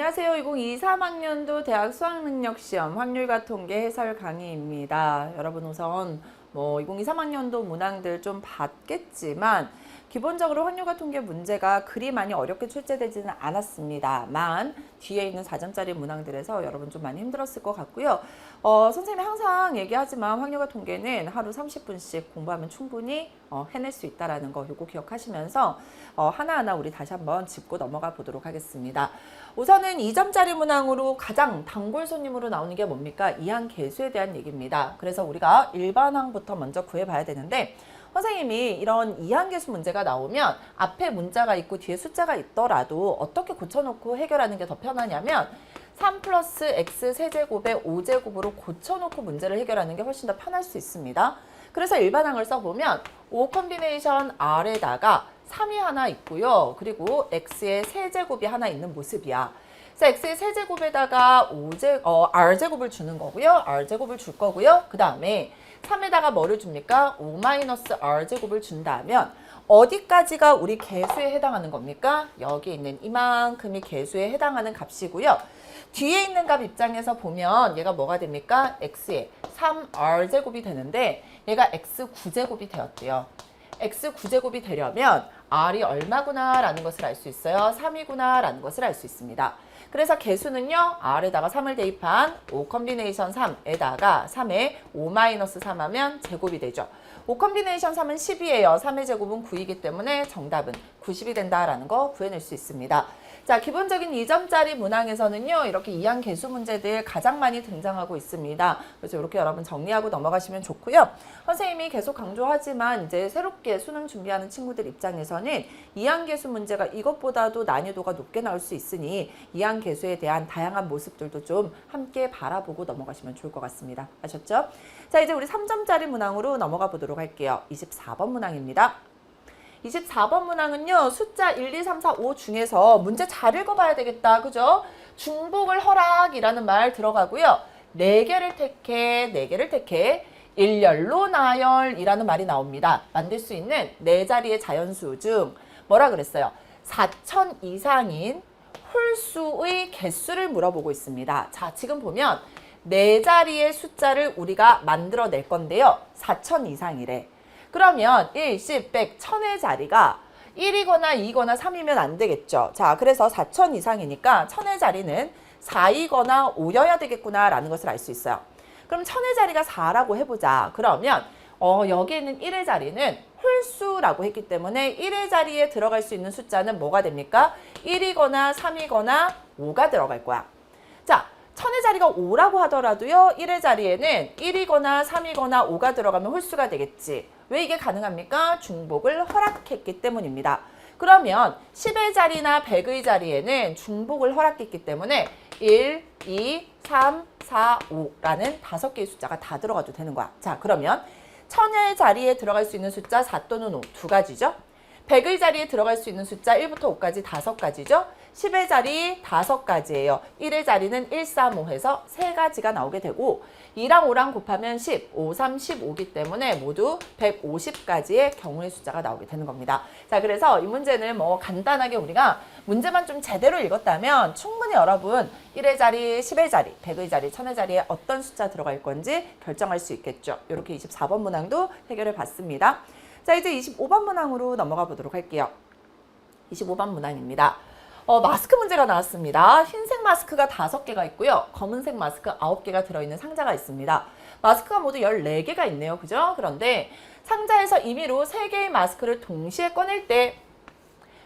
안녕하세요. 2023학년도 대학 수학능력시험 확률과 통계 해설 강의입니다. 여러분 우선 2023학년도 문항들 좀 봤겠지만 기본적으로 확률과 통계 문제가 그리 많이 어렵게 출제되지는 않았습니다만 뒤에 있는 4점짜리 문항들에서 여러분 좀 많이 힘들었을 것 같고요. 선생님이 항상 얘기하지만 확률과 통계는 하루 30분씩 공부하면 충분히 해낼 수 있다는 거 요거 기억하시면서 하나하나 우리 다시 한번 짚고 넘어가 보도록 하겠습니다. 우선은 2점짜리 문항으로 가장 단골 손님으로 나오는 게 뭡니까? 이항계수에 대한 얘기입니다. 그래서 우리가 일반항부터 먼저 구해봐야 되는데 선생님이 이런 이항계수 문제가 나오면 앞에 문자가 있고 뒤에 숫자가 있더라도 어떻게 고쳐놓고 해결하는 게 더 편하냐면 3 플러스 x 세제곱에 5제곱으로 고쳐놓고 문제를 해결하는 게 훨씬 더 편할 수 있습니다. 그래서 일반항을 써보면 5 컴비네이션 R에다가 3이 하나 있고요. 그리고 x의 세제곱이 하나 있는 모습이야. 그래서 x의 세제곱에다가 r제곱을 주는 거고요. r제곱을 줄 거고요. 그 다음에 3에다가 뭐를 줍니까? 5-r제곱을 준다면 어디까지가 우리 계수에 해당하는 겁니까? 여기 있는 이만큼이 계수에 해당하는 값이고요. 뒤에 있는 값 입장에서 보면 얘가 뭐가 됩니까? x의 3r제곱이 되는데 얘가 x9제곱이 되었대요. x9제곱이 되려면 r이 얼마구나 라는 것을 알 수 있어요. 3이구나 라는 것을 알 수 있습니다. 그래서 계수는요. r에다가 3을 대입한 5 컴비네이션 3에다가 3에 5-3 하면 제곱이 되죠. 5 컴비네이션 3은 10이에요. 3의 제곱은 9이기 때문에 정답은 90이 된다라는 거 구해낼 수 있습니다. 자, 기본적인 2점짜리 문항에서는요. 이렇게 이항계수 문제들 가장 많이 등장하고 있습니다. 그래서 이렇게 여러분 정리하고 넘어가시면 좋고요. 선생님이 계속 강조하지만 이제 새롭게 수능 준비하는 친구들 입장에서는 이항계수 문제가 이것보다도 난이도가 높게 나올 수 있으니 이항계수에 대한 다양한 모습들도 좀 함께 바라보고 넘어가시면 좋을 것 같습니다. 아셨죠? 자, 이제 우리 3점짜리 문항으로 넘어가 보도록 할게요. 24번 문항입니다. 24번 문항은요. 숫자 1, 2, 3, 4, 5 중에서 문제 잘 읽어봐야 되겠다. 그죠? 중복을 허락이라는 말 들어가고요. 4개를 택해 일렬로 나열이라는 말이 나옵니다. 만들 수 있는 4자리의 자연수 중 뭐라 그랬어요? 4천 이상인 홀수의 개수를 물어보고 있습니다. 자, 지금 보면 4자리의 숫자를 우리가 만들어낼 건데요. 4천 이상이래. 그러면 1, 10, 100, 1000의 자리가 1이거나 2거나 3이면 안 되겠죠. 자, 그래서 4000 이상이니까 1000의 자리는 4이거나 5여야 되겠구나 라는 것을 알 수 있어요. 그럼 1000의 자리가 4라고 해보자. 그러면 여기에 있는 1의 자리는 홀수라고 했기 때문에 1의 자리에 들어갈 수 있는 숫자는 뭐가 됩니까? 1이거나 3이거나 5가 들어갈 거야. 자, 1000의 자리가 5라고 하더라도요. 1의 자리에는 1이거나 3이거나 5가 들어가면 홀수가 되겠지. 왜 이게 가능합니까? 중복을 허락했기 때문입니다. 그러면 10의 자리나 100의 자리에는 중복을 허락했기 때문에 1, 2, 3, 4, 5라는 5개의 숫자가 다 들어가도 되는 거야. 자, 그러면 1000의 자리에 들어갈 수 있는 숫자 4 또는 5, 2가지죠. 100의 자리에 들어갈 수 있는 숫자 1부터 5까지 5가지죠. 10의 자리 5가지예요. 1의 자리는 1, 3, 5 해서 3가지가 나오게 되고 2랑 5랑 곱하면 10, 5, 3, 15기 때문에 모두 150가지의 경우의 숫자가 나오게 되는 겁니다. 자, 그래서 이 문제는 간단하게 우리가 문제만 좀 제대로 읽었다면 충분히 여러분 1의 자리, 10의 자리, 100의 자리, 1000의 자리에 어떤 숫자 들어갈 건지 결정할 수 있겠죠. 이렇게 24번 문항도 해결해 봤습니다. 자, 이제 25번 문항으로 넘어가 보도록 할게요. 25번 문항입니다. 마스크 문제가 나왔습니다. 흰색 마스크가 5개가 있고요. 검은색 마스크 9개가 들어있는 상자가 있습니다. 마스크가 모두 14개가 있네요. 그죠? 그런데 상자에서 임의로 3개의 마스크를 동시에 꺼낼 때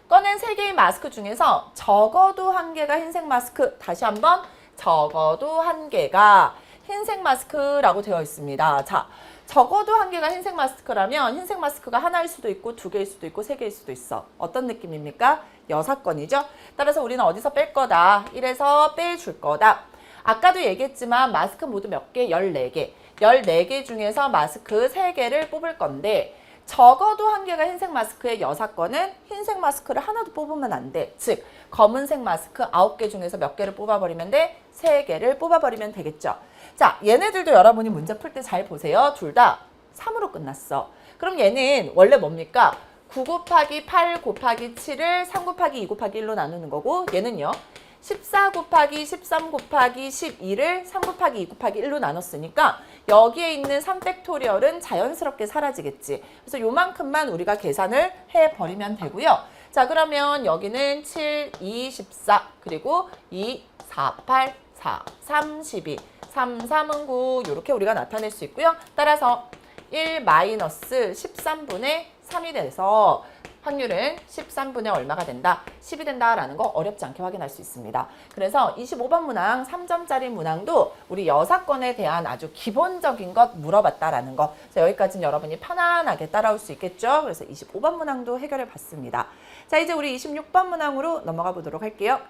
꺼낸 3개의 마스크 중에서 적어도 1개가 흰색 마스크, 다시 한번 적어도 1개가 흰색 마스크라고 되어 있습니다. 자, 적어도 1개가 흰색 마스크라면 흰색 마스크가 하나일 수도 있고 2개일 수도 있고 3개일 수도 있어. 어떤 느낌입니까? 여사건이죠. 따라서 우리는 어디서 뺄 거다? 1에서 빼줄 거다. 아까도 얘기했지만 마스크 모두 몇 개? 14개. 14개 중에서 마스크 3개를 뽑을 건데 적어도 1개가 흰색 마스크의 여사건은 흰색 마스크를 하나도 뽑으면 안 돼. 즉 검은색 마스크 9개 중에서 몇 개를 뽑아버리면 돼? 3개를 뽑아버리면 되겠죠. 자, 얘네들도 여러분이 문제 풀 때 잘 보세요. 둘 다 3으로 끝났어. 그럼 얘는 원래 뭡니까? 9 곱하기 8 곱하기 7을 3 곱하기 2 곱하기 1로 나누는 거고 얘는요. 14 곱하기 13 곱하기 12를 3 곱하기 2 곱하기 1로 나눴으니까 여기에 있는 3팩토리얼은 자연스럽게 사라지겠지. 그래서 요만큼만 우리가 계산을 해버리면 되고요. 자, 그러면 여기는 7, 2, 14, 그리고 2, 4, 8, 4, 3, 12, 3, 3은 9 이렇게 우리가 나타낼 수 있고요. 따라서 1 마이너스 13분의 3이 돼서 확률은 13분의 얼마가 된다? 10이 된다라는 거 어렵지 않게 확인할 수 있습니다. 그래서 25번 문항 3점짜리 문항도 우리 여사건에 대한 아주 기본적인 것 물어봤다라는 거. 자, 여기까지는 여러분이 편안하게 따라올 수 있겠죠? 그래서 25번 문항도 해결해 봤습니다. 자, 이제 우리 26번 문항으로 넘어가 보도록 할게요.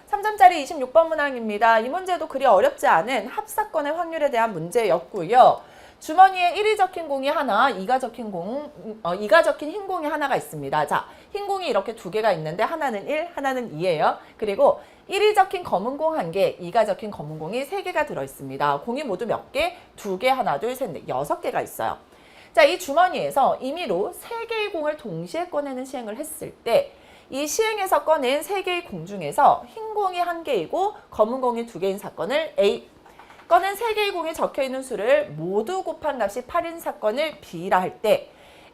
3점짜리 26번 문항입니다. 이 문제도 그리 어렵지 않은 합사건의 확률에 대한 문제였고요. 주머니에 1이 적힌 공이 하나, 2가 적힌 흰 공이 하나가 있습니다. 자, 흰 공이 이렇게 두 개가 있는데 하나는 1, 하나는 2예요. 그리고 1이 적힌 검은 공 1개, 2가 적힌 검은 공이 3개가 들어있습니다. 공이 모두 몇 개? 2개, 하나, 둘, 셋, 넷, 6개가 있어요. 자, 이 주머니에서 임의로 3개의 공을 동시에 꺼내는 시행을 했을 때 이 시행에서 꺼낸 3개의 공 중에서 흰 공이 1개이고 검은 공이 2개인 사건을 A, 꺼낸 3개의 공이 적혀있는 수를 모두 곱한 값이 8인 사건을 B라 할 때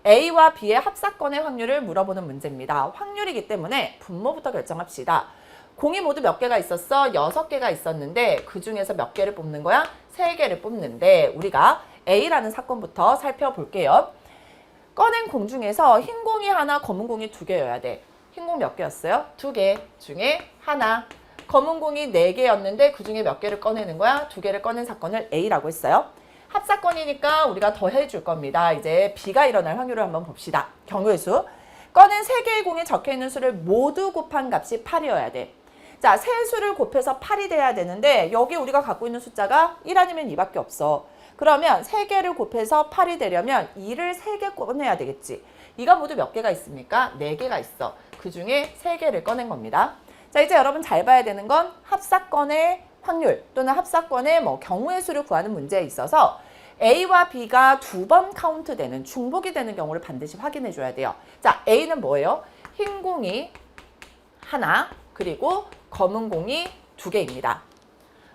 A와 B의 합사건의 확률을 물어보는 문제입니다. 확률이기 때문에 분모부터 결정합시다. 공이 모두 몇 개가 있었어? 6개가 있었는데 그 중에서 몇 개를 뽑는 거야? 3개를 뽑는데 우리가 A라는 사건부터 살펴볼게요. 꺼낸 공 중에서 흰 공이 하나, 검은 공이 2개여야 돼. 흰 공 몇 개였어요? 2개 중에 하나. 검은 공이 4개였는데 그 중에 몇 개를 꺼내는 거야? 2개를 꺼낸 사건을 A라고 했어요. 합사건이니까 우리가 더 해줄 겁니다. 이제 B가 일어날 확률을 한번 봅시다. 경우의 수. 꺼낸 3개의 공에 적혀있는 수를 모두 곱한 값이 8이어야 돼. 자, 세 수를 곱해서 8이 돼야 되는데 여기 우리가 갖고 있는 숫자가 1 아니면 2밖에 없어. 그러면 3개를 곱해서 8이 되려면 2를 3개 꺼내야 되겠지. 2가 모두 몇 개가 있습니까? 4개가 있어. 그 중에 3개를 꺼낸 겁니다. 자, 이제 여러분 잘 봐야 되는 건 합사건의 확률 또는 합사건의 경우의 수를 구하는 문제에 있어서 A와 B가 2번 카운트되는 중복이 되는 경우를 반드시 확인해 줘야 돼요. 자, A는 뭐예요? 흰 공이 하나, 그리고 검은 공이 2개입니다.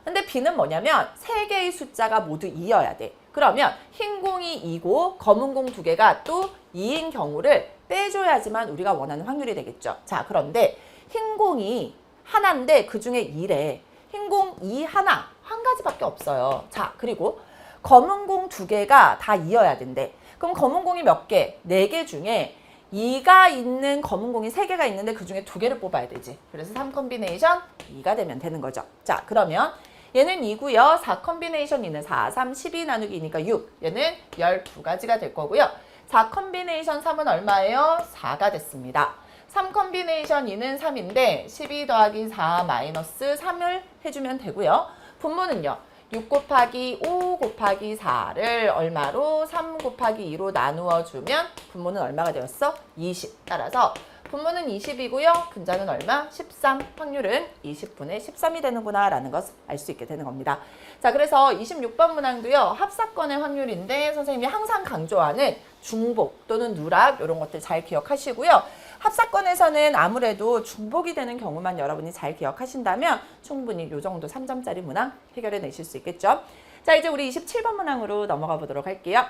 근데 B는 뭐냐면 3개의 숫자가 모두 2여야 돼. 그러면 흰 공이 2고 검은 공 2개가 또 2인 경우를 빼줘야지만 우리가 원하는 확률이 되겠죠. 자, 그런데 흰 공이 하나인데 그 중에 2래. 흰 공 2 하나, 한 가지밖에 없어요. 자, 그리고 검은 공 2개가 다 2여야 된대. 그럼 검은 공이 몇 개? 4개 중에 2가 있는 검은 공이 3개가 있는데 그 중에 2개를 뽑아야 되지. 그래서 3 컨비네이션 2가 되면 되는 거죠. 자, 그러면 얘는 2고요. 4 컨비네이션 2는 4, 3, 12 나누기 2니까 6. 얘는 12가지가 될 거고요. 4 컨비네이션 3은 얼마예요? 4가 됐습니다. 3 컨비네이션 2는 3인데 12 더하기 4 마이너스 3을 해주면 되고요. 분모는요. 6 곱하기 5 곱하기 4를 얼마로 3 곱하기 2로 나누어 주면 분모는 얼마가 되었어? 20. 따라서 분모는 20이고요. 분자는 얼마? 13. 확률은 20분의 13이 되는구나 라는 것을 알 수 있게 되는 겁니다. 자, 그래서 26번 문항도요. 합사건의 확률인데 선생님이 항상 강조하는 중복 또는 누락 이런 것들 잘 기억하시고요. 합사건에서는 아무래도 중복이 되는 경우만 여러분이 잘 기억하신다면 충분히 이 정도 3점짜리 문항 해결해 내실 수 있겠죠. 자, 이제 우리 27번 문항으로 넘어가 보도록 할게요.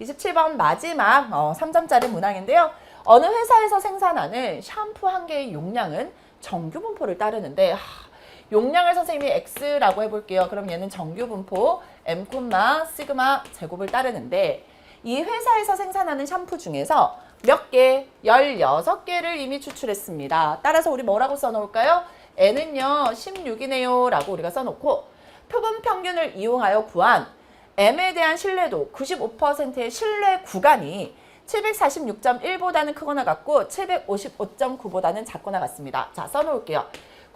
27번 마지막 3점짜리 문항인데요. 어느 회사에서 생산하는 샴푸 한 개의 용량은 정규 분포를 따르는데 용량을 선생님이 X라고 해볼게요. 그럼 얘는 정규 분포 M, 시그마 제곱을 따르는데 이 회사에서 생산하는 샴푸 중에서 몇 개? 16개를 이미 추출했습니다. 따라서 우리 뭐라고 써놓을까요? N은요 16이네요 라고 우리가 써놓고 표본 평균을 이용하여 구한 M에 대한 신뢰도 95%의 신뢰 구간이 746.1보다는 크거나 같고 755.9보다는 작거나 같습니다. 자, 써놓을게요.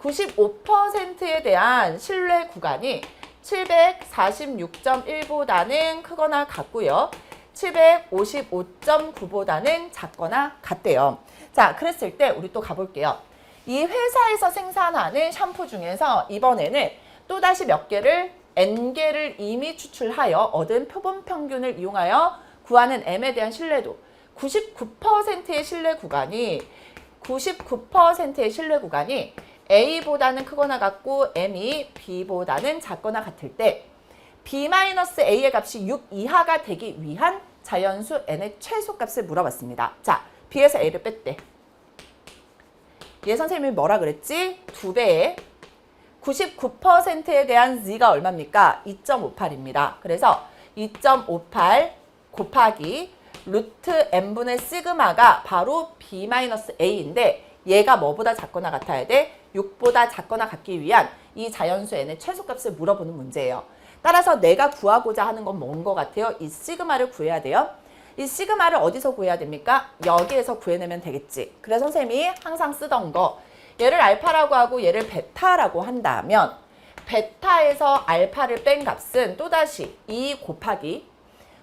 95%에 대한 신뢰 구간이 746.1보다는 크거나 같고요. 755.9보다는 작거나 같대요. 자, 그랬을 때 우리 또 가볼게요. 이 회사에서 생산하는 샴푸 중에서 이번에는 또다시 몇 개를 N개를 이미 추출하여 얻은 표본 평균을 이용하여 구하는 M에 대한 신뢰도 99%의 신뢰 구간이 A보다는 크거나 같고 M이 B보다는 작거나 같을 때 B-A의 값이 6 이하가 되기 위한 자연수 N의 최소값을 물어봤습니다. 자, B에서 A를 뺐대. 얘 선생님이 뭐라 그랬지? 2배에 99%에 대한 Z가 얼마입니까? 2.58입니다. 그래서 2.58 곱하기 루트 N분의 시그마가 바로 B-A인데 얘가 뭐보다 작거나 같아야 돼? 6보다 작거나 같기 위한 이 자연수 N의 최소값을 물어보는 문제예요. 따라서 내가 구하고자 하는 건 뭔 것 같아요? 이 시그마를 구해야 돼요. 이 시그마를 어디서 구해야 됩니까? 여기에서 구해내면 되겠지. 그래서 선생님이 항상 쓰던 거 얘를 알파라고 하고 얘를 베타라고 한다면 베타에서 알파를 뺀 값은 또다시 2 곱하기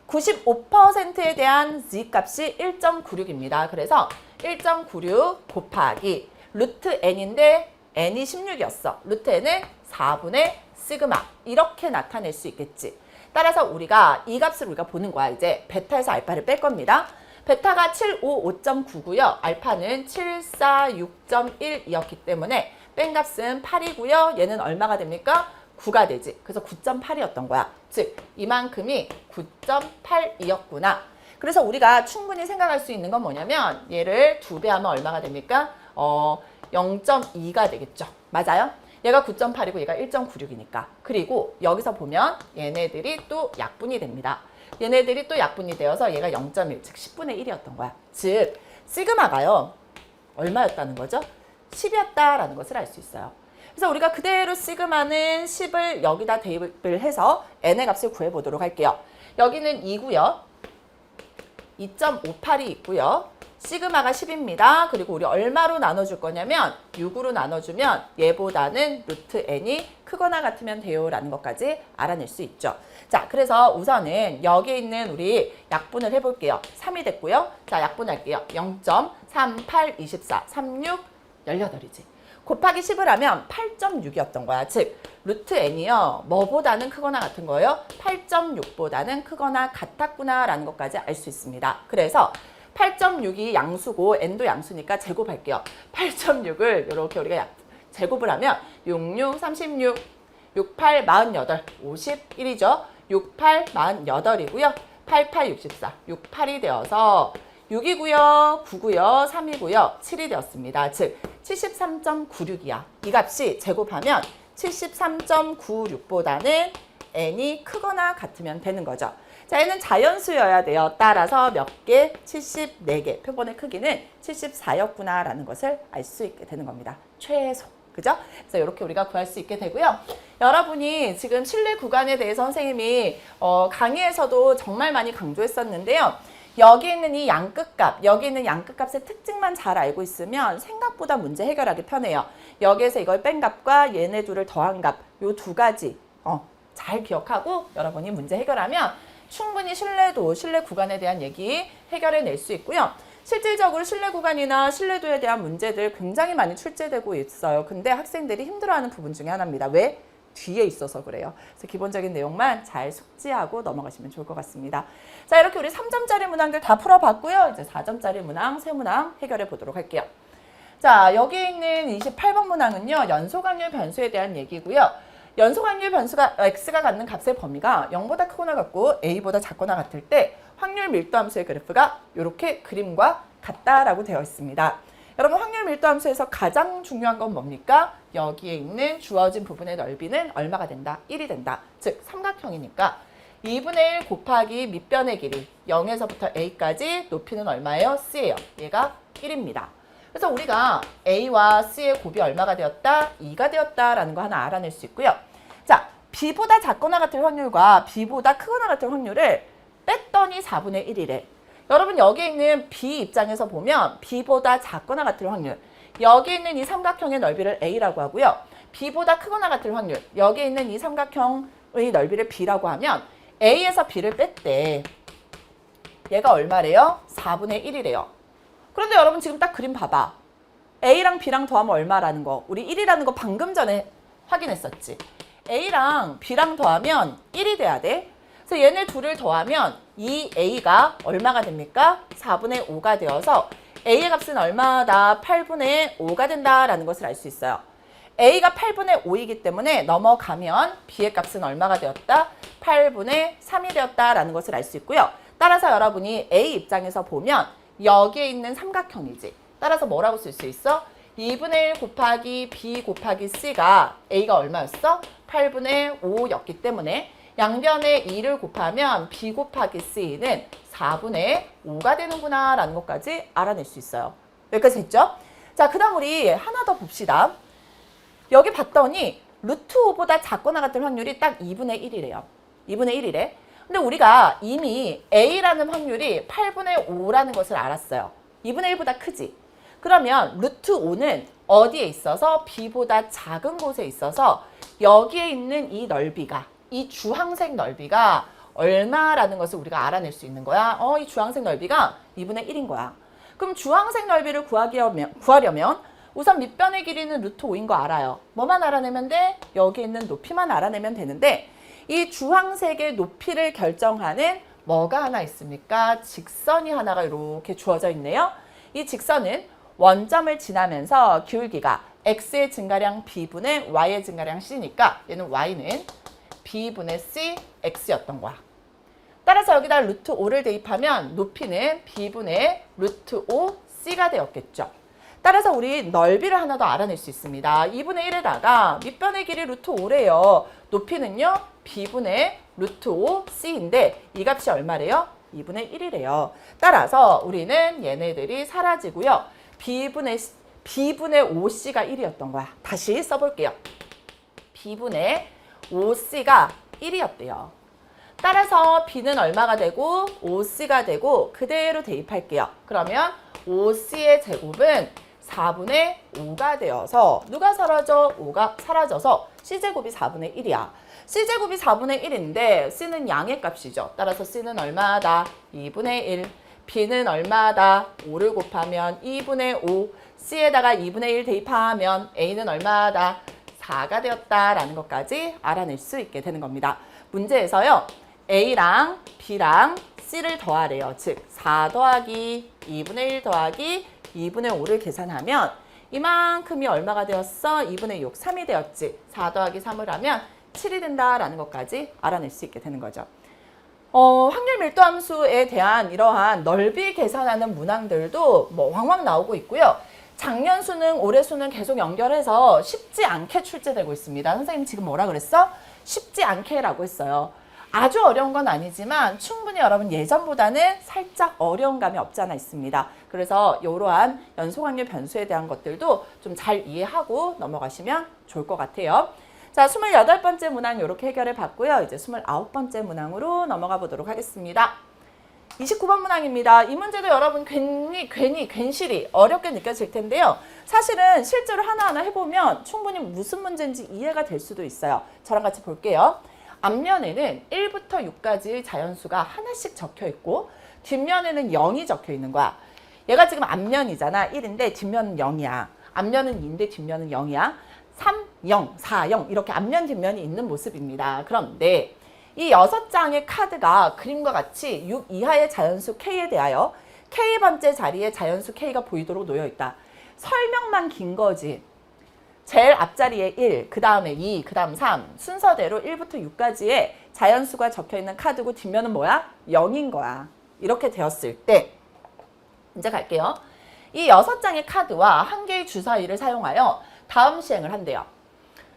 95%에 대한 Z값이 1.96입니다. 그래서 1.96 곱하기 루트 N인데 N이 16이었어. 루트 N은 4분의 시그마 이렇게 나타낼 수 있겠지. 따라서 우리가 이 값을 우리가 보는 거야. 이제 베타에서 알파를 뺄 겁니다. 베타가 755.9고요. 알파는 746.1이었기 때문에 뺀 값은 8이고요. 얘는 얼마가 됩니까? 9가 되지. 그래서 9.8이었던 거야. 즉 이만큼이 9.8이었구나. 그래서 우리가 충분히 생각할 수 있는 건 뭐냐면 얘를 2배 하면 얼마가 됩니까? 0.2가 되겠죠. 맞아요? 얘가 9.8이고 얘가 1.96이니까. 그리고 여기서 보면 얘네들이 또 약분이 됩니다. 얘네들이 또 약분이 되어서 얘가 0.1, 즉 10분의 1이었던 거야. 즉 시그마가요. 얼마였다는 거죠? 10이었다라는 것을 알 수 있어요. 그래서 우리가 그대로 시그마는 10을 여기다 대입을 해서 n의 값을 구해보도록 할게요. 여기는 2고요. 2.58이 있고요. 시그마가 10입니다. 그리고 우리 얼마로 나눠줄 거냐면 6으로 나눠주면 얘보다는 루트 n이 크거나 같으면 돼요 라는 것까지 알아낼 수 있죠. 자, 그래서 우선은 여기 있는 우리 약분을 해볼게요. 3이 됐고요. 자, 약분할게요. 0.3824, 36, 18이지. 곱하기 10을 하면 8.6이었던 거야. 즉 루트 n이요. 뭐보다는 크거나 같은 거예요? 8.6보다는 크거나 같았구나 라는 것까지 알 수 있습니다. 그래서 8.6이 양수고 n도 양수니까 제곱할게요. 8.6을 이렇게 우리가 제곱을 하면 66, 36, 68, 48, 51이죠. 68, 48이고요. 88, 64, 68이 되어서 6이고요. 9고요. 3이고요. 7이 되었습니다. 즉 73.96이야. 이 값이 제곱하면 73.96보다는 n이 크거나 같으면 되는 거죠. 자, 얘는 자연수여야 돼요. 따라서 몇 개? 74개. 표본의 크기는 74였구나 라는 것을 알 수 있게 되는 겁니다. 최소. 그죠? 그래서 이렇게 우리가 구할 수 있게 되고요. 여러분이 지금 실내 구간에 대해서 선생님이 강의에서도 정말 많이 강조했었는데요. 여기 있는 이 양끝값, 여기 있는 양끝값의 특징만 잘 알고 있으면 생각보다 문제 해결하기 편해요. 여기에서 이걸 뺀 값과 얘네 둘을 더한 값, 요 두 가지 잘 기억하고 여러분이 문제 해결하면 충분히 실내 구간에 대한 얘기 해결해낼 수 있고요. 실질적으로 실내 구간이나 실내도에 대한 문제들 굉장히 많이 출제되고 있어요. 근데 학생들이 힘들어하는 부분 중에 하나입니다. 왜? 뒤에 있어서 그래요. 그래서 기본적인 내용만 잘 숙지하고 넘어가시면 좋을 것 같습니다. 자, 이렇게 우리 3점짜리 문항들 다 풀어봤고요. 이제 4점짜리 문항, 세 문항 해결해 보도록 할게요. 자, 여기 있는 28번 문항은요. 연소각률 변수에 대한 얘기고요. 연소각률 변수가 x가 갖는 값의 범위가 0보다 크거나 같고 a보다 작거나 같을 때 확률 밀도 함수의 그래프가 이렇게 그림과 같다라고 되어 있습니다. 여러분 확률 밀도 함수에서 가장 중요한 건 뭡니까? 여기에 있는 주어진 부분의 넓이는 얼마가 된다? 1이 된다. 즉 삼각형이니까 2분의 1 곱하기 밑변의 길이 0에서부터 a까지 높이는 얼마예요? c예요. 얘가 1입니다. 그래서 우리가 A와 C의 곱이 얼마가 되었다? 2가 되었다라는 거 하나 알아낼 수 있고요. 자, B보다 작거나 같을 확률과 B보다 크거나 같을 확률을 뺐더니 4분의 1이래. 여러분 여기 있는 B 입장에서 보면 B보다 작거나 같을 확률. 여기 있는 이 삼각형의 넓이를 A라고 하고요. B보다 크거나 같을 확률. 여기 있는 이 삼각형의 넓이를 B라고 하면 A에서 B를 뺐대. 얘가 얼마래요? 4분의 1이래요. 그런데 여러분 지금 딱 그림 봐봐. A랑 B랑 더하면 얼마라는 거. 우리 1이라는 거 방금 전에 확인했었지. A랑 B랑 더하면 1이 돼야 돼. 그래서 얘네 둘을 더하면 이 A가 얼마가 됩니까? 4분의 5가 되어서 A의 값은 얼마다? 8분의 5가 된다라는 것을 알 수 있어요. A가 8분의 5이기 때문에 넘어가면 B의 값은 얼마가 되었다? 8분의 3이 되었다라는 것을 알 수 있고요. 따라서 여러분이 A 입장에서 보면 여기에 있는 삼각형이지. 따라서 뭐라고 쓸 수 있어? 2분의 1 곱하기 B 곱하기 C가 A가 얼마였어? 8분의 5였기 때문에 양변에 2를 곱하면 B 곱하기 C는 4분의 5가 되는구나 라는 것까지 알아낼 수 있어요. 여기까지 됐죠? 자, 그 다음 우리 하나 더 봅시다. 여기 봤더니 루트 5보다 작거나 같은 확률이 딱 2분의 1이래요. 2분의 1이래. 근데 우리가 이미 A라는 확률이 8분의 5라는 것을 알았어요. 2분의 1보다 크지? 그러면 루트 5는 어디에 있어서? B보다 작은 곳에 있어서 여기에 있는 이 넓이가, 이 주황색 넓이가 얼마라는 것을 우리가 알아낼 수 있는 거야. 이 주황색 넓이가 2분의 1인 거야. 그럼 주황색 넓이를 구하려면 우선 밑변의 길이는 루트 5인 거 알아요. 뭐만 알아내면 돼? 여기 있는 높이만 알아내면 되는데 이 주황색의 높이를 결정하는 뭐가 하나 있습니까? 직선이 하나가 이렇게 주어져 있네요. 이 직선은 원점을 지나면서 기울기가 x의 증가량 b분의 y의 증가량 c니까 얘는 y는 b분의 c x였던 거야. 따라서 여기다 루트 5를 대입하면 높이는 b분의 루트 5 c가 되었겠죠. 따라서 우리 넓이를 하나 더 알아낼 수 있습니다. 2분의 1에다가 밑변의 길이 루트 5래요. 높이는요, b분의 루트 5 c인데 이 값이 얼마래요? 2분의 1이래요. 따라서 우리는 얘네들이 사라지고요. b분의 5c가 1이었던 거야. 다시 써볼게요. b분의 5c가 1이었대요. 따라서 b는 얼마가 되고 5c가 되고 그대로 대입할게요. 그러면 5c의 제곱은 4분의 5가 되어서 누가 사라져? 5가 사라져서 c제곱이 4분의 1이야. c제곱이 4분의 1인데 c는 양의 값이죠. 따라서 c는 얼마다? 2분의 1. b는 얼마다? 5를 곱하면 2분의 5. c에다가 2분의 1 대입하면 a는 얼마다? 4가 되었다라는 것까지 알아낼 수 있게 되는 겁니다. 문제에서요. a랑 b랑 c를 더하래요. 즉 4 더하기 2분의 1 더하기 2분의 5를 계산하면 이만큼이 얼마가 되었어? 2분의 6, 3이 되었지. 4 더하기 3을 하면 7이 된다라는 것까지 알아낼 수 있게 되는 거죠. 확률 밀도 함수에 대한 이러한 넓이 계산하는 문항들도 뭐 왕왕 나오고 있고요. 작년 수능, 올해 수능 계속 연결해서 쉽지 않게 출제되고 있습니다. 선생님 지금 뭐라 그랬어? 쉽지 않게라고 했어요. 아주 어려운 건 아니지만 충분히 여러분 예전보다는 살짝 어려운 감이 없지 않아 있습니다. 그래서 이러한 연속확률 변수에 대한 것들도 좀 잘 이해하고 넘어가시면 좋을 것 같아요. 자, 28번째 문항 이렇게 해결해 봤고요. 이제 29번째 문항으로 넘어가 보도록 하겠습니다. 29번 문항입니다. 이 문제도 여러분 괜시리 어렵게 느껴질 텐데요. 사실은 실제로 하나하나 해보면 충분히 무슨 문제인지 이해가 될 수도 있어요. 저랑 같이 볼게요. 앞면에는 1부터 6까지의 자연수가 하나씩 적혀 있고 뒷면에는 0이 적혀 있는 거야. 얘가 지금 앞면이잖아. 1인데 뒷면은 0이야. 앞면은 2인데 뒷면은 0이야. 3, 0, 4, 0 이렇게 앞면 뒷면이 있는 모습입니다. 그런데 이 6장의 카드가 그림과 같이 6 이하의 자연수 K에 대하여 K번째 자리에 자연수 K가 보이도록 놓여 있다. 설명만 긴 거지. 제일 앞자리에 1, 그 다음에 2, 그 다음 3 순서대로 1부터 6까지의 자연수가 적혀있는 카드고 뒷면은 뭐야? 0인 거야. 이렇게 되었을 때 이제 갈게요. 이 6장의 카드와 한 개의 주사위를 사용하여 다음 시행을 한대요.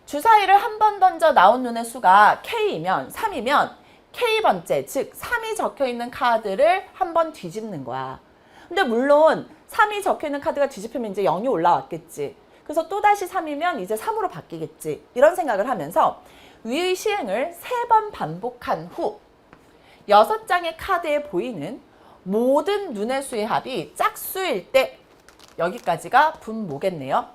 주사위를 한 번 던져 나온 눈의 수가 K이면 3이면 K번째 즉 3이 적혀있는 카드를 한 번 뒤집는 거야. 근데 물론 3이 적혀있는 카드가 뒤집히면 이제 0이 올라왔겠지. 그래서 또다시 3이면 이제 3으로 바뀌겠지. 이런 생각을 하면서 위의 시행을 3번 반복한 후 6장의 카드에 보이는 모든 눈의 수의 합이 짝수일 때 여기까지가 분모겠네요.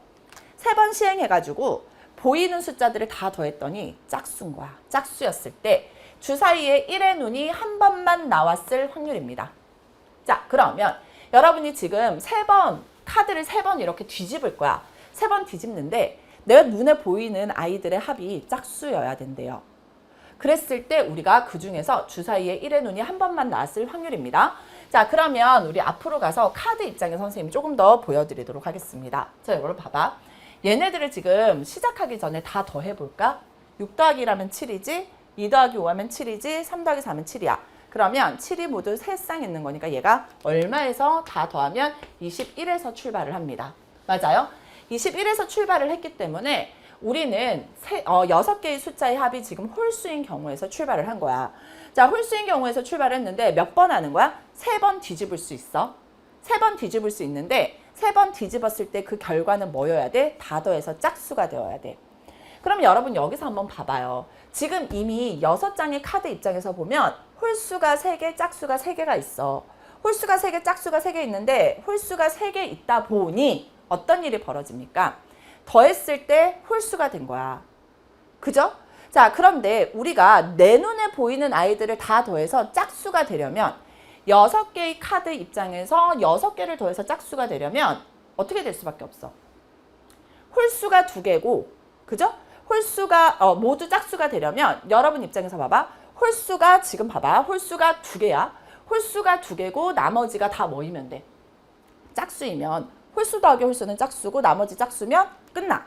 3번 시행해가지고 보이는 숫자들을 다 더했더니 짝수인 거야. 짝수였을 때 주사위에 1의 눈이 한 번만 나왔을 확률입니다. 자, 그러면 여러분이 지금 3번 카드를 3번 이렇게 뒤집을 거야. 3번 뒤집는데 내 눈에 보이는 아이들의 합이 짝수여야 된대요. 그랬을 때 우리가 그 중에서 주사위에 1의 눈이 한 번만 나왔을 확률입니다. 자, 그러면 우리 앞으로 가서 카드 입장에 선생님이 조금 더 보여드리도록 하겠습니다. 자, 이걸 봐봐. 얘네들을 지금 시작하기 전에 다 더해볼까? 6 더하기 1하면 7이지, 2 더하기 5하면 7이지, 3 더하기 4하면 7이야. 그러면 7이 모두 3쌍 있는 거니까 얘가 얼마에서 다 더하면 21에서 출발을 합니다. 맞아요? 21에서 출발을 했기 때문에 우리는 6개의 숫자의 합이 지금 홀수인 경우에서 출발을 한 거야. 자, 홀수인 경우에서 출발했는데 몇 번 하는 거야? 3번 뒤집을 수 있어. 3번 뒤집을 수 있는데 3번 뒤집었을 때 그 결과는 뭐여야 돼? 다 더해서 짝수가 되어야 돼. 그럼 여러분 여기서 한번 봐봐요. 지금 이미 6장의 카드 입장에서 보면 홀수가 3개, 짝수가 3개가 있어. 홀수가 3개, 짝수가 3개 있는데 홀수가 3개 있다 보니 어떤 일이 벌어집니까? 더했을 때 홀수가 된 거야. 그죠? 자, 그런데 우리가 내 눈에 보이는 아이들을 다 더해서 짝수가 되려면 6개의 카드 입장에서 6개를 더해서 짝수가 되려면 어떻게 될 수밖에 없어? 홀수가 2개고, 그죠? 홀수가 모두 짝수가 되려면 여러분 입장에서 봐봐. 홀수가 지금 봐봐. 홀수가 2개야. 홀수가 2개고 나머지가 다 뭐이면 돼? 짝수이면 홀수 더하기 홀수는 짝수고 나머지 짝수면 끝나.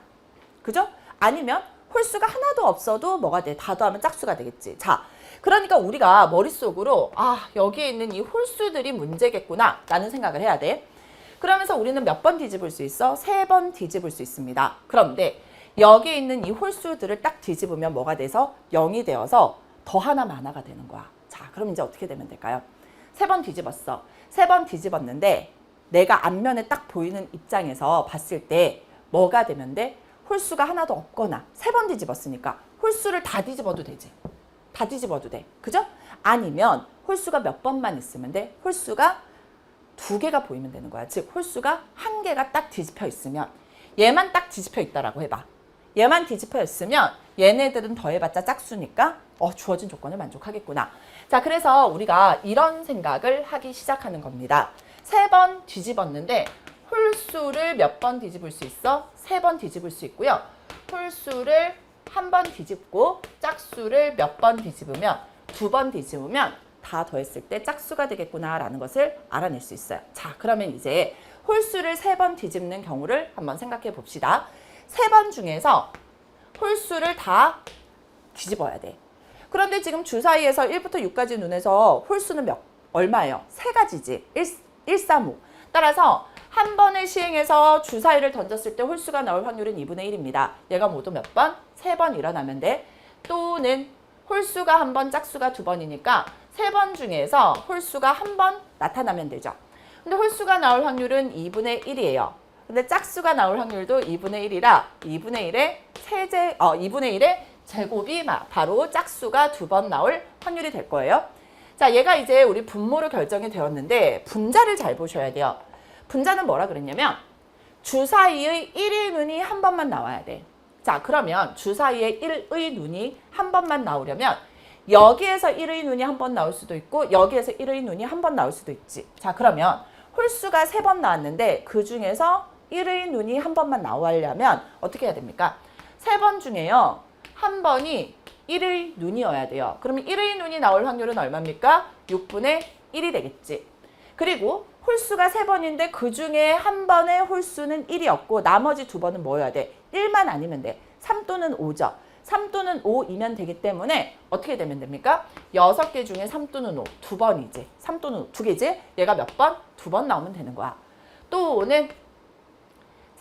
그죠? 아니면 홀수가 하나도 없어도 뭐가 돼? 다 더하면 짝수가 되겠지. 자, 그러니까 우리가 머릿속으로 여기에 있는 이 홀수들이 문제겠구나 라는 생각을 해야 돼. 그러면서 우리는 몇 번 뒤집을 수 있어? 3번 뒤집을 수 있습니다. 그런데 여기에 있는 이 홀수들을 딱 뒤집으면 뭐가 돼서 0이 되어서 더하나 마나가 되는 거야. 자, 그럼 이제 어떻게 되면 될까요? 3번 뒤집었어. 3번 뒤집었는데 내가 앞면에 딱 보이는 입장에서 봤을 때 뭐가 되면 돼? 홀수가 하나도 없거나 3번 뒤집었으니까 홀수를 다 뒤집어도 되지. 다 뒤집어도 돼. 그죠? 아니면 홀수가 몇 번만 있으면 돼? 홀수가 2개가 보이면 되는 거야. 즉 홀수가 1개가 딱 뒤집혀 있으면 얘만 딱 뒤집혀 있다라고 해봐. 얘만 뒤집혀 있으면 얘네들은 더해봤자 짝수니까 주어진 조건을 만족하겠구나. 자, 그래서 우리가 이런 생각을 하기 시작하는 겁니다. 3번 뒤집었는데 홀수를 몇 번 뒤집을 수 있어? 3번 뒤집을 수 있고요. 홀수를 1번 뒤집고 짝수를 몇 번 뒤집으면 2번 뒤집으면 다 더했을 때 짝수가 되겠구나라는 것을 알아낼 수 있어요. 자, 그러면 이제 홀수를 3번 뒤집는 경우를 한번 생각해 봅시다. 3번 중에서 홀수를 다 뒤집어야 돼. 그런데 지금 주사위에서 1부터 6까지 눈에서 홀수는 얼마예요? 3가지지. 1, 3, 5. 따라서 한 번을 시행해서 주사위를 던졌을 때 홀수가 나올 확률은 2분의 1입니다. 얘가 모두 몇 번? 3번 일어나면 돼. 또는 홀수가 한 번, 짝수가 2번이니까 3번 중에서 홀수가 한 번 나타나면 되죠. 근데 홀수가 나올 확률은 2분의 1이에요. 근데 짝수가 나올 확률도 2분의 1이라 2분의 1의 제곱이 바로 짝수가 2번 나올 확률이 될 거예요. 자, 얘가 이제 우리 분모로 결정이 되었는데 분자를 잘 보셔야 돼요. 분자는 뭐라 그랬냐면 주사위의 1의 눈이 한 번만 나와야 돼. 자, 그러면 주사위의 1의 눈이 한 번만 나오려면 여기에서 1의 눈이 한 번 나올 수도 있고 여기에서 1의 눈이 한 번 나올 수도 있지. 자, 그러면 홀수가 3번 나왔는데 그 중에서 1의 눈이 한 번만 나오려면 어떻게 해야 됩니까? 3번 중에요. 한 번이 1의 눈이어야 돼요. 그러면 1의 눈이 나올 확률은 얼마입니까? 6분의 1이 되겠지. 그리고 홀수가 3번인데 그 중에 한 번의 홀수는 1이었고 나머지 2번은 뭐여야 돼? 1만 아니면 돼. 3 또는 5죠. 3 또는 5이면 되기 때문에 어떻게 되면 됩니까? 6개 중에 3 또는 5, 2번이지. 3 또는 2개지? 얘가 몇 번? 2번 나오면 되는 거야. 또는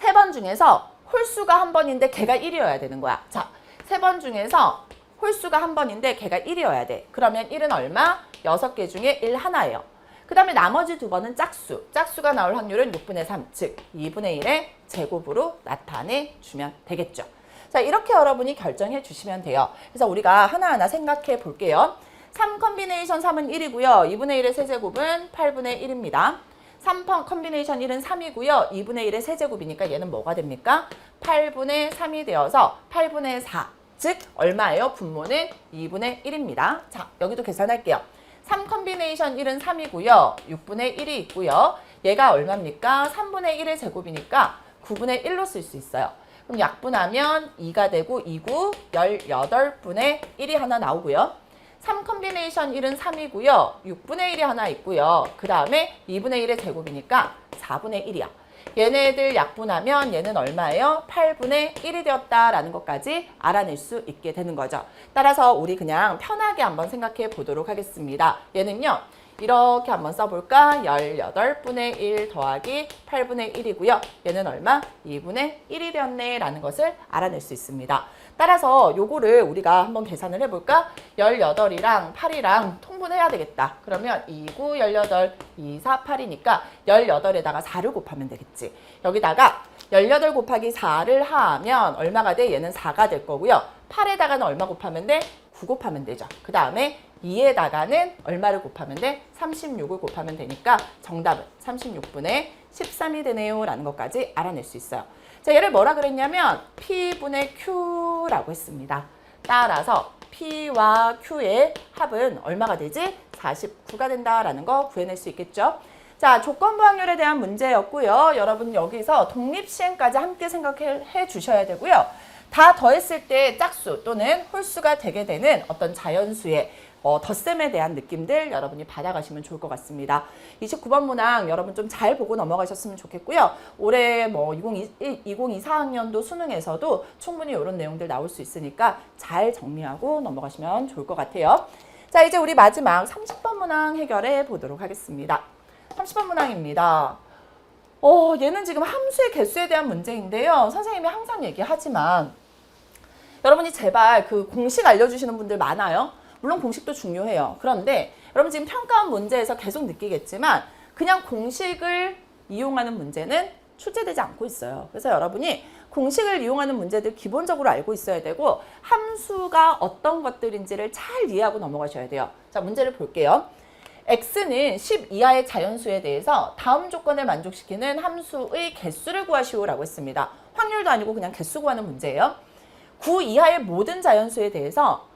3번 중에서 홀수가 한 번인데 걔가 1이어야 되는 거야. 자, 3번 중에서 홀수가 한 번인데 걔가 1이어야 돼. 그러면 1은 얼마? 6개 중에 1 하나예요. 그 다음에 나머지 2번은 짝수. 짝수가 나올 확률은 6분의 3, 즉 2분의 1의 제곱으로 나타내주면 되겠죠. 자, 이렇게 여러분이 결정해 주시면 돼요. 그래서 우리가 하나하나 생각해 볼게요. 3 컨비네이션 3은 1이고요. 2분의 1의 세제곱은 8분의 1입니다. 3 컨비네이션 1은 3이고요. 2분의 1의 세제곱이니까 얘는 뭐가 됩니까? 8분의 3이 되어서 8분의 4. 즉 얼마예요? 분모는 2분의 1입니다. 자, 여기도 계산할게요. 3 컨비네이션 1은 3이고요. 6분의 1이 있고요. 얘가 얼마입니까? 3분의 1의 제곱이니까 9분의 1로 쓸 수 있어요. 그럼 약분하면 2가 되고 2구 18분의 1이 하나 나오고요. 3 컨비네이션 1은 3이고요. 6분의 1이 하나 있고요. 그 다음에 2분의 1의 제곱이니까 4분의 1이야. 얘네들 약분하면 얘는 얼마예요? 8분의 1이 되었다라는 것까지 알아낼 수 있게 되는 거죠. 따라서 우리 그냥 편하게 한번 생각해 보도록 하겠습니다. 얘는요. 이렇게 한번 써볼까? 18분의 1 더하기 8분의 1이고요. 얘는 얼마? 2분의 1이 되었네 라는 것을 알아낼 수 있습니다. 따라서 요거를 우리가 한번 계산을 해볼까? 18이랑 8이랑 통분해야 되겠다. 그러면 2, 9, 18, 2, 4, 8이니까 18에다가 4를 곱하면 되겠지. 여기다가 18 곱하기 4를 하면 얼마가 돼? 얘는 4가 될 거고요. 8에다가는 얼마 곱하면 돼? 9 곱하면 되죠. 그 다음에 2에다가는 얼마를 곱하면 돼? 36을 곱하면 되니까 정답은 36분의 13이 되네요 라는 것까지 알아낼 수 있어요. 자, 얘를 뭐라 그랬냐면 P분의 Q라고 했습니다. 따라서 P와 Q의 합은 얼마가 되지? 49가 된다라는 거 구해낼 수 있겠죠. 자, 조건부 확률에 대한 문제였고요. 여러분 여기서 독립시행까지 함께 생각해 주셔야 되고요. 다 더했을 때 짝수 또는 홀수가 되게 되는 어떤 자연수의 덧셈에 대한 느낌들 여러분이 받아가시면 좋을 것 같습니다. 29번 문항 여러분 좀 잘 보고 넘어가셨으면 좋겠고요. 올해 뭐 2024학년도 수능에서도 충분히 이런 내용들 나올 수 있으니까 잘 정리하고 넘어가시면 좋을 것 같아요. 자, 이제 우리 마지막 30번 문항 해결해 보도록 하겠습니다. 30번 문항입니다. 얘는 지금 함수의 개수에 대한 문제인데요. 선생님이 항상 얘기하지만 여러분이 제발 그 공식 알려주시는 분들 많아요. 물론 공식도 중요해요. 그런데 여러분 지금 평가원 문제에서 계속 느끼겠지만 그냥 공식을 이용하는 문제는 출제되지 않고 있어요. 그래서 여러분이 공식을 이용하는 문제들 기본적으로 알고 있어야 되고 함수가 어떤 것들인지를 잘 이해하고 넘어가셔야 돼요. 자, 문제를 볼게요. x는 10 이하의 자연수에 대해서 다음 조건을 만족시키는 함수의 개수를 구하시오라고 했습니다. 확률도 아니고 그냥 개수 구하는 문제예요. 9 이하의 모든 자연수에 대해서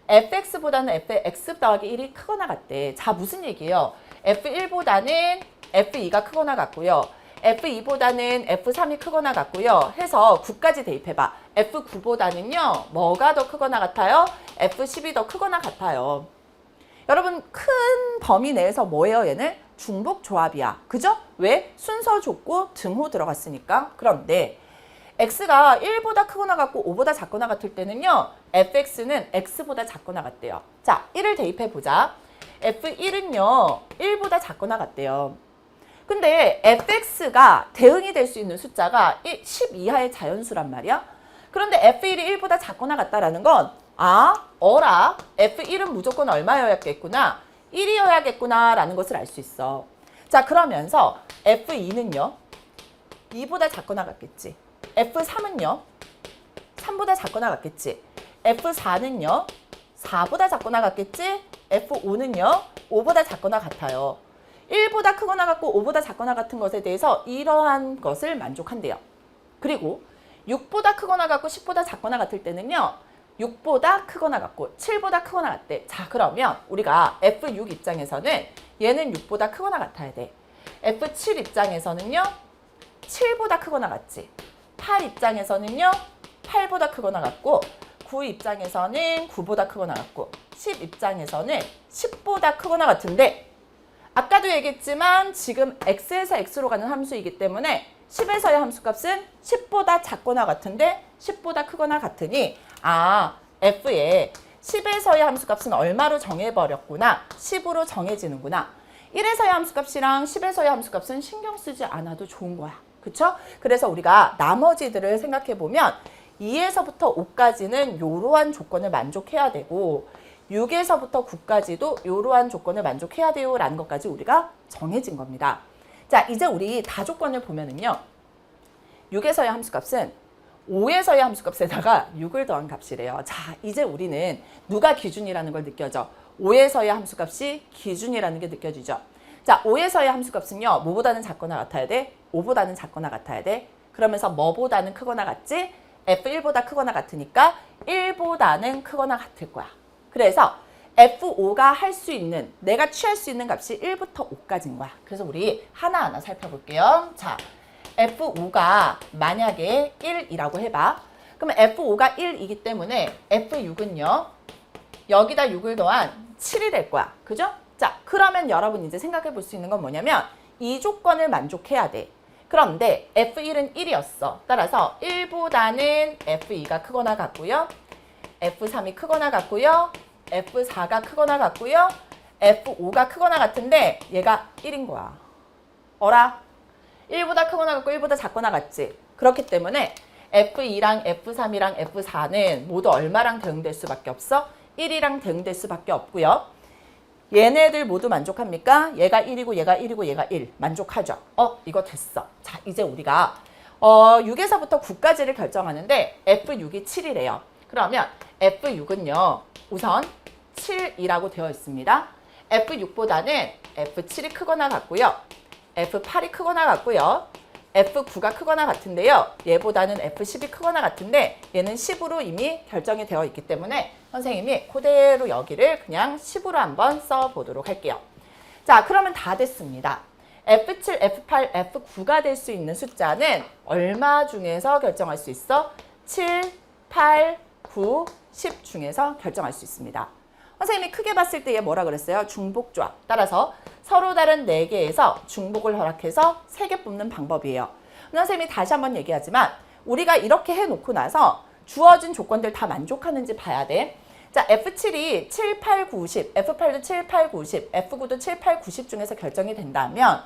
fx보다는 fx 더하기 1이 크거나 같대. 자, 무슨 얘기예요? f1보다는 f2가 크거나 같고요. f2보다는 f3이 크거나 같고요. 해서 9까지 대입해봐. f9보다는요. 뭐가 더 크거나 같아요? f10이 더 크거나 같아요. 여러분 큰 범위 내에서 뭐예요? 얘는 중복 조합이야. 그죠? 왜? 순서 줬고 등호 들어갔으니까. 그런데 x가 1보다 크거나 같고 5보다 작거나 같을 때는요. fx는 x보다 작거나 같대요. 자, 1을 대입해보자. f1은요. 1보다 작거나 같대요. 근데 fx가 대응이 될 수 있는 숫자가 10 이하의 자연수란 말이야. 그런데 f1이 1보다 작거나 같다라는 건 f1은 무조건 얼마여야겠구나. 1이어야겠구나 라는 것을 알 수 있어. 자, 그러면서 f2는요. 2보다 작거나 같겠지. F3은요. 3보다 작거나 같겠지. F4는요. 4보다 작거나 같겠지. F5는요. 5보다 작거나 같아요. 1보다 크거나 같고 5보다 작거나 같은 것에 대해서 이러한 것을 만족한대요. 그리고 6보다 크거나 같고 10보다 작거나 같을 때는요. 6보다 크거나 같고 7보다 크거나 같대. 자, 그러면 우리가 F6 입장에서는 얘는 6보다 크거나 같아야 돼. F7 입장에서는요. 7보다 크거나 같지. 8 입장에서는요. 8보다 크거나 같고 9 입장에서는 9보다 크거나 같고 10 입장에서는 10보다 크거나 같은데 아까도 얘기했지만 지금 x에서 x로 가는 함수이기 때문에 10에서의 함수값은 10보다 작거나 같은데 10보다 크거나 같으니 f의 10에서의 함수값은 얼마로 정해버렸구나. 10으로 정해지는구나. 1에서의 함수값이랑 10에서의 함수값은 신경 쓰지 않아도 좋은 거야. 그쵸? 그래서 우리가 나머지들을 생각해보면 2에서부터 5까지는 이러한 조건을 만족해야 되고 6에서부터 9까지도 이러한 조건을 만족해야 돼요 라는 것까지 우리가 정해진 겁니다. 자, 이제 우리 다조건을 보면은요. 6에서의 함수값은 5에서의 함수값에다가 6을 더한 값이래요. 자, 이제 우리는 누가 기준이라는 걸 느껴져? 5에서의 함수값이 기준이라는 게 느껴지죠. 자, 5에서의 함수값은요. 뭐보다는 작거나 같아야 돼? 5보다는 작거나 같아야 돼. 그러면서 뭐보다는 크거나 같지? F1보다 크거나 같으니까 1보다는 크거나 같을 거야. 그래서 F5가 할 수 있는, 내가 취할 수 있는 값이 1부터 5까지인 거야. 그래서 우리 하나하나 살펴볼게요. 자, F5가 만약에 1이라고 해봐. 그러면 F5가 1이기 때문에 F6은요. 여기다 6을 더한 7이 될 거야. 그죠? 자, 그러면 여러분 이제 생각해 볼 수 있는 건 뭐냐면 이 조건을 만족해야 돼. 그런데 F1은 1이었어. 따라서 1보다는 F2가 크거나 같고요. F3이 크거나 같고요. F4가 크거나 같고요. F5가 크거나 같은데 얘가 1인 거야. 어라? 1보다 크거나 같고 1보다 작거나 같지? 그렇기 때문에 F2랑 F3이랑 F4는 모두 얼마랑 대응될 수밖에 없어? 1이랑 대응될 수밖에 없고요. 얘네들 모두 만족합니까? 얘가 1이고 얘가 1이고 얘가 1. 만족하죠? 이거 됐어. 자, 이제 우리가 6에서부터 9까지를 결정하는데 F6이 7이래요. 그러면 F6은요. 우선 7이라고 되어 있습니다. F6보다는 F7이 크거나 같고요. F8이 크거나 같고요. F9가 크거나 같은데요. 얘보다는 F10이 크거나 같은데 얘는 10으로 이미 결정이 되어 있기 때문에 선생님이 그대로 여기를 그냥 10으로 한번 써보도록 할게요. 자, 그러면 다 됐습니다. F7, F8, F9가 될 수 있는 숫자는 얼마 중에서 결정할 수 있어? 7, 8, 9, 10 중에서 결정할 수 있습니다. 선생님이 크게 봤을 때 얘 뭐라 그랬어요? 중복조합. 따라서 서로 다른 4개에서 중복을 허락해서 3개 뽑는 방법이에요. 선생님이 다시 한번 얘기하지만 우리가 이렇게 해놓고 나서 주어진 조건들 다 만족하는지 봐야 돼. 자, F7이 7, 8, 9, 10, F8도 7, 8, 9, 10, F9도 7, 8, 9, 10 중에서 결정이 된다면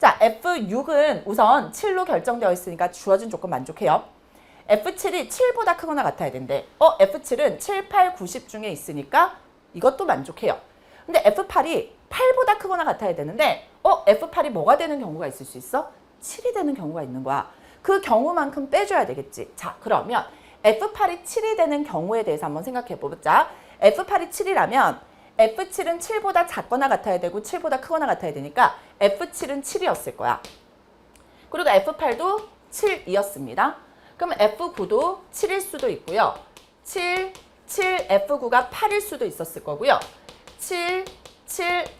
자, F6은 우선 7로 결정되어 있으니까 주어진 조건 만족해요. F7이 7보다 크거나 같아야 된대. F7은 7, 8, 9, 10 중에 있으니까 이것도 만족해요. 근데 F8이 8보다 크거나 같아야 되는데 F8이 뭐가 되는 경우가 있을 수 있어? 7이 되는 경우가 있는 거야. 그 경우만큼 빼줘야 되겠지. 자, 그러면 F8이 7이 되는 경우에 대해서 한번 생각해 보자. F8이 7이라면 F7은 7보다 작거나 같아야 되고 7보다 크거나 같아야 되니까 F7은 7이었을 거야. 그리고 F8도 7이었습니다. 그럼 F9도 7일 수도 있고요. 7, F9가 8일 수도 있었을 거고요. 7,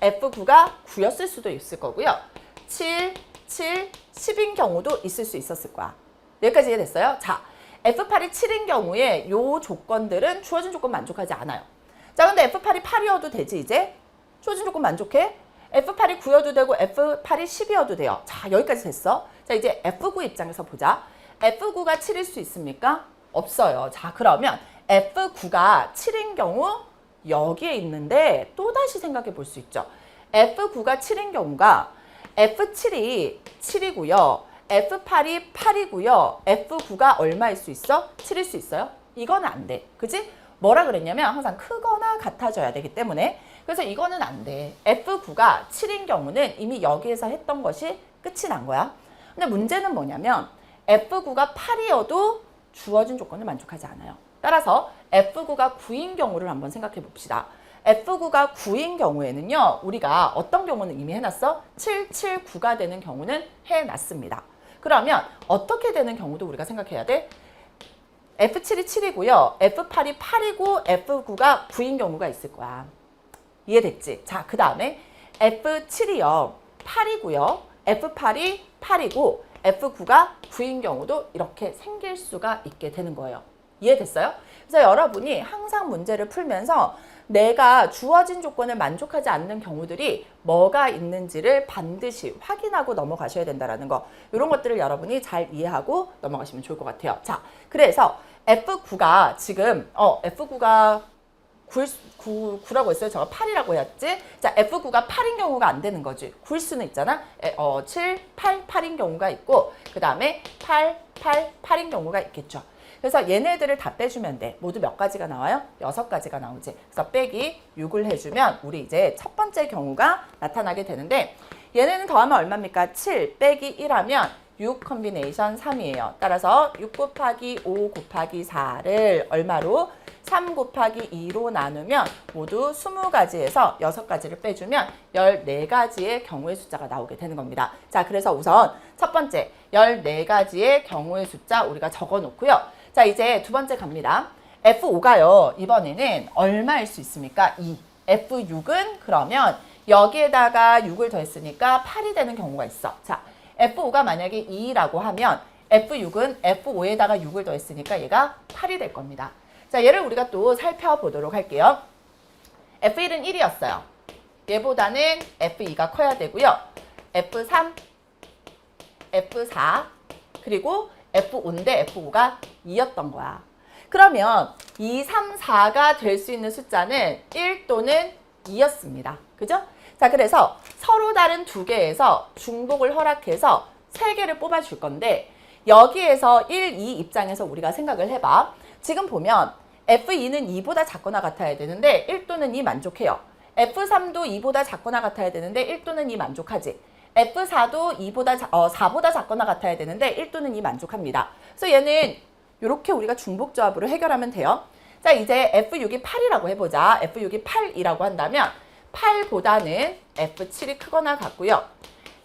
F9가 9였을 수도 있을 거고요. 7, 10인 경우도 있을 수 있었을 거야. 여기까지 이해됐어요? 자, F8이 7인 경우에 요 조건들은 주어진 조건 만족하지 않아요. 자, 근데 F8이 8이어도 되지 이제? 주어진 조건 만족해? F8이 9여도 되고 F8이 10이어도 돼요. 자, 여기까지 됐어. 자, 이제 F9 입장에서 보자. F9가 7일 수 있습니까? 없어요. 자, 그러면 F9가 7인 경우 여기에 있는데 또다시 생각해 볼 수 있죠. F9가 7인 경우가 F7이 7이고요. F8이 8이고요. F9가 얼마일 수 있어? 7일 수 있어요? 이거는 안 돼. 그지? 뭐라 그랬냐면 항상 크거나 같아져야 되기 때문에 그래서 이거는 안 돼. F9가 7인 경우는 이미 여기에서 했던 것이 끝이 난 거야. 근데 문제는 뭐냐면 F9가 8이어도 주어진 조건을 만족하지 않아요. 따라서 F9가 9인 경우를 한번 생각해 봅시다. F9가 9인 경우에는요. 우리가 어떤 경우는 이미 해놨어? 7, 7, 9가 되는 경우는 해놨습니다. 그러면 어떻게 되는 경우도 우리가 생각해야 돼? F7이 7이고요. F8이 8이고 F9가 9인 경우가 있을 거야. 이해됐지? 자, 그 다음에 F7이요. 8이고요. F8이 8이고 F9가 9인 경우도 이렇게 생길 수가 있게 되는 거예요. 이해됐어요? 그래서 여러분이 항상 문제를 풀면서 내가 주어진 조건을 만족하지 않는 경우들이 뭐가 있는지를 반드시 확인하고 넘어가셔야 된다는 거. 이런 것들을 여러분이 잘 이해하고 넘어가시면 좋을 것 같아요. 자, 그래서 F9가 지금 F9가 9라고 했어요. 제가 8이라고 했지. 자, F9가 8인 경우가 안 되는 거지. 9일 수는 있잖아. 7, 8, 8인 경우가 있고 그 다음에 8, 8, 8인 경우가 있겠죠. 그래서 얘네들을 다 빼주면 돼. 모두 몇 가지가 나와요? 6가지가 나오지. 그래서 빼기 6을 해주면 우리 이제 첫 번째 경우가 나타나게 되는데 얘네는 더하면 얼마입니까? 7 빼기 1하면 6 컨비네이션 3이에요. 따라서 6 곱하기 5 곱하기 4를 얼마로? 3 곱하기 2로 나누면 모두 20가지에서 6가지를 빼주면 14가지의 경우의 숫자가 나오게 되는 겁니다. 자, 그래서 우선 첫 번째 14가지의 경우의 숫자 우리가 적어 놓고요. 자, 이제 두 번째 갑니다. F5가요. 이번에는 얼마일 수 있습니까? 2. F6은 그러면 여기에다가 6을 더했으니까 8이 되는 경우가 있어. 자, F5가 만약에 2라고 하면 F6은 F5에다가 6을 더했으니까 얘가 8이 될 겁니다. 자, 얘를 우리가 또 살펴보도록 할게요. F1은 1이었어요. 얘보다는 F2가 커야 되고요. F3, F4 그리고 F5인데 F5가 2였던 거야. 그러면 2, 3, 4가 될 수 있는 숫자는 1 또는 2였습니다. 그죠? 자, 그래서 서로 다른 두 개에서 중복을 허락해서 세 개를 뽑아줄 건데 여기에서 1, 2 입장에서 우리가 생각을 해봐. 지금 보면 F2는 2보다 작거나 같아야 되는데 1 또는 2 만족해요. F3도 2보다 작거나 같아야 되는데 1 또는 2 만족하지. F4도 4보다 작거나 같아야 되는데 1 또는 2 만족합니다. 그래서 얘는 이렇게 우리가 중복조합으로 해결하면 돼요. 자, 이제 F6이 8이라고 해보자. F6이 8이라고 한다면 8보다는 F7이 크거나 같고요.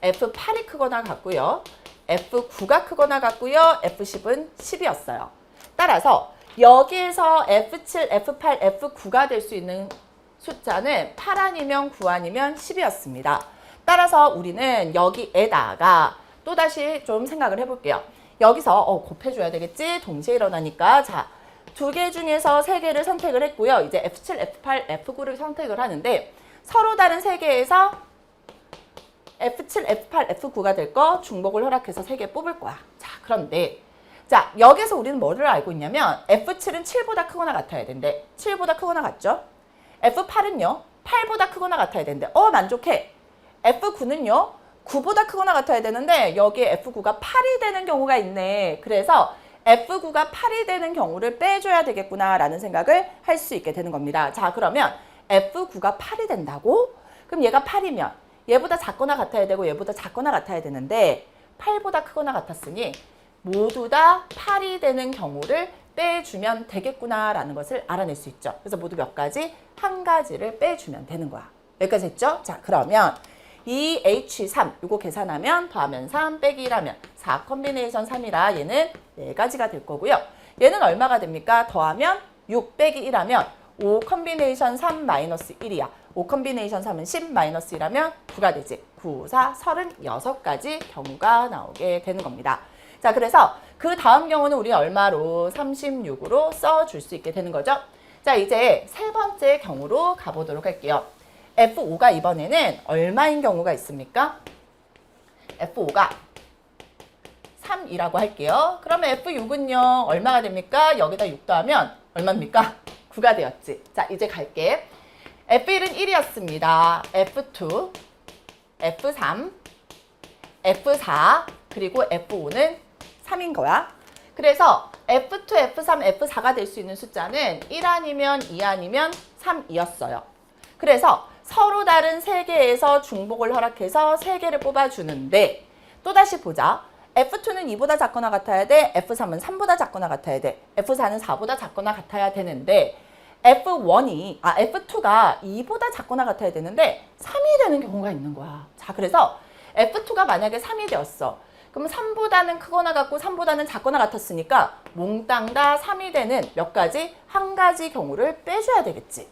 F8이 크거나 같고요. F9가 크거나 같고요. F10은 10이었어요. 따라서 여기에서 F7, F8, F9가 될 수 있는 숫자는 8 아니면 9 아니면 10이었습니다. 따라서 우리는 여기에다가 또다시 좀 생각을 해볼게요. 여기서 곱해줘야 되겠지? 동시에 일어나니까. 자, 두 개 중에서 세 개를 선택을 했고요. 이제 F7, F8, F9를 선택을 하는데 서로 다른 세 개에서 F7, F8, F9가 될 거 중복을 허락해서 세 개 뽑을 거야. 자, 그런데 자, 여기서 우리는 뭐를 알고 있냐면 F7은 7보다 크거나 같아야 된대. 7보다 크거나 같죠? F8은요. 8보다 크거나 같아야 된대. 만족해. F9는요. 9보다 크거나 같아야 되는데 여기에 F9가 8이 되는 경우가 있네. 그래서 F9가 8이 되는 경우를 빼줘야 되겠구나라는 생각을 할 수 있게 되는 겁니다. 자, 그러면 F9가 8이 된다고? 그럼 얘가 8이면 얘보다 작거나 같아야 되고 얘보다 작거나 같아야 되는데 8보다 크거나 같았으니 모두 다 8이 되는 경우를 빼주면 되겠구나라는 것을 알아낼 수 있죠. 그래서 모두 몇 가지? 한 가지를 빼주면 되는 거야. 여기까지 했죠? 자, 그러면 2H3 이거 계산하면 더하면 3 빼기 1하면 4 컨비네이션 3이라 얘는 4가지가 될 거고요. 얘는 얼마가 됩니까? 더하면 6 빼기 1하면 5 컨비네이션 3 마이너스 1이야. 5 컨비네이션 3은 10 마이너스 1하면 9가 되지. 9, 4, 36가지 경우가 나오게 되는 겁니다. 자, 그래서 그 다음 경우는 우리 얼마로? 36으로 써줄 수 있게 되는 거죠. 자, 이제 세 번째 경우로 가보도록 할게요. F5가 이번에는 얼마인 경우가 있습니까? F5가 3이라고 할게요. 그러면 F6은요. 얼마가 됩니까? 여기다 6 더하면 얼마입니까? 9가 되었지. 자, 이제 갈게. F1은 1이었습니다. F2, F3, F4, 그리고 F5는 3인 거야. 그래서 F2, F3, F4가 될 수 있는 숫자는 1 아니면 2 아니면 3이었어요. 그래서 서로 다른 세 개에서 중복을 허락해서 세 개를 뽑아주는데 또다시 보자. F2는 2보다 작거나 같아야 돼. F3은 3보다 작거나 같아야 돼. F4는 4보다 작거나 같아야 되는데 F2가 2보다 작거나 같아야 되는데 3이 되는 경우가 있는 거야. 자, 그래서 F2가 만약에 3이 되었어. 그럼 3보다는 크거나 같고 3보다는 작거나 같았으니까 몽땅 다 3이 되는 몇 가지? 한 가지 경우를 빼줘야 되겠지.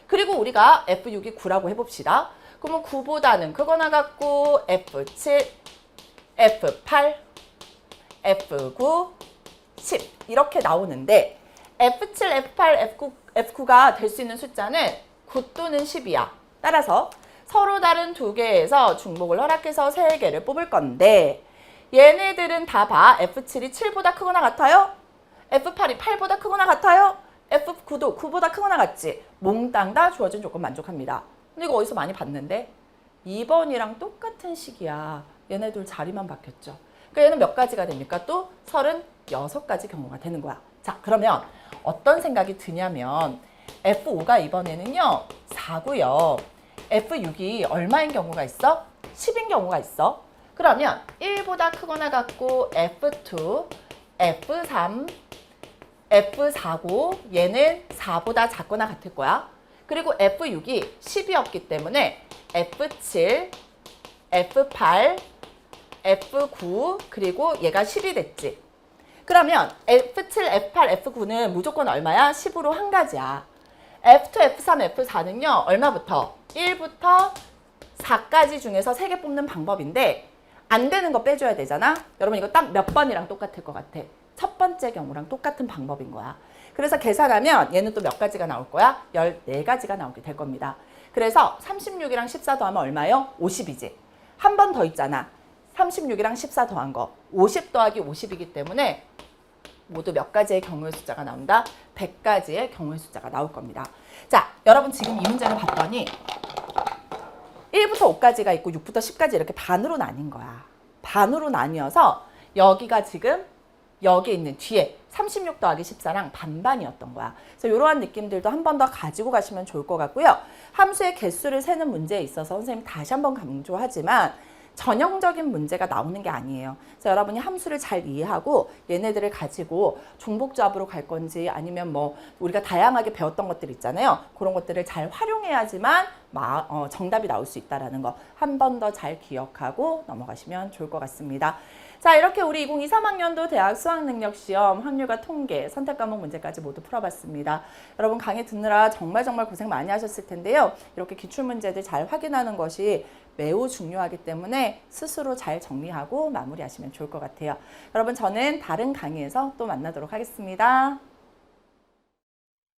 그리고 우리가 F6이 9라고 해봅시다. 그러면 9보다는 크거나 같고 F7, F8, F9, 10 이렇게 나오는데 F7, F8, F9가 될 수 있는 숫자는 9 또는 10이야. 따라서 서로 다른 두 개에서 중복을 허락해서 세 개를 뽑을 건데 얘네들은 다 봐. F7이 7보다 크거나 같아요? F8이 8보다 크거나 같아요? F9도 9보다 크거나 같지? 몽땅 다 주어진 조건 만족합니다. 근데 이거 어디서 많이 봤는데? 2번이랑 똑같은 식이야. 얘네들 자리만 바뀌었죠. 그러니까 얘는 몇 가지가 됩니까? 또 36가지 경우가 되는 거야. 자, 그러면 어떤 생각이 드냐면 F5가 이번에는요 4고요. F6이 얼마인 경우가 있어? 10인 경우가 있어. 그러면 1보다 크거나 같고 F2, F3, F4고 얘는 4보다 작거나 같을 거야. 그리고 F6이 10이었기 때문에 F7, F8, F9 그리고 얘가 10이 됐지. 그러면 F7, F8, F9는 무조건 얼마야? 10으로 한 가지야. F2, F3, F4는요. 얼마부터? 1부터 4까지 중에서 3개 뽑는 방법인데 안 되는 거 빼줘야 되잖아. 여러분 이거 딱 몇 번이랑 똑같을 것 같아? 첫 번째 경우랑 똑같은 방법인 거야. 그래서 계산하면 얘는 또 몇 가지가 나올 거야? 14가지가 나오게 될 겁니다. 그래서 36이랑 14 더하면 얼마요? 50이지. 한 번 더 있잖아. 36이랑 14 더한 거 50 더하기 50이기 때문에 모두 몇 가지의 경우의 숫자가 나온다? 100가지의 경우의 숫자가 나올 겁니다. 자, 여러분 지금 이 문제를 봤더니 1부터 5까지가 있고 6부터 10까지 이렇게 반으로 나뉜 거야. 반으로 나뉘어서 여기가 지금 여기 있는 뒤에 36 더하기 14랑 반반이었던 거야. 그래서 이러한 느낌들도 한 번 더 가지고 가시면 좋을 것 같고요. 함수의 개수를 세는 문제에 있어서 선생님 다시 한번 강조하지만 전형적인 문제가 나오는 게 아니에요. 그래서 여러분이 함수를 잘 이해하고 얘네들을 가지고 중복조합으로 갈 건지 아니면 뭐 우리가 다양하게 배웠던 것들 있잖아요. 그런 것들을 잘 활용해야지만 정답이 나올 수 있다는 거 한 번 더 잘 기억하고 넘어가시면 좋을 것 같습니다. 자, 이렇게 우리 2023학년도 대학 수학능력시험 확률과 통계 선택과목 문제까지 모두 풀어봤습니다. 여러분 강의 듣느라 정말 고생 많이 하셨을 텐데요. 이렇게 기출문제들 잘 확인하는 것이 매우 중요하기 때문에 스스로 잘 정리하고 마무리하시면 좋을 것 같아요. 여러분 저는 다른 강의에서 또 만나도록 하겠습니다.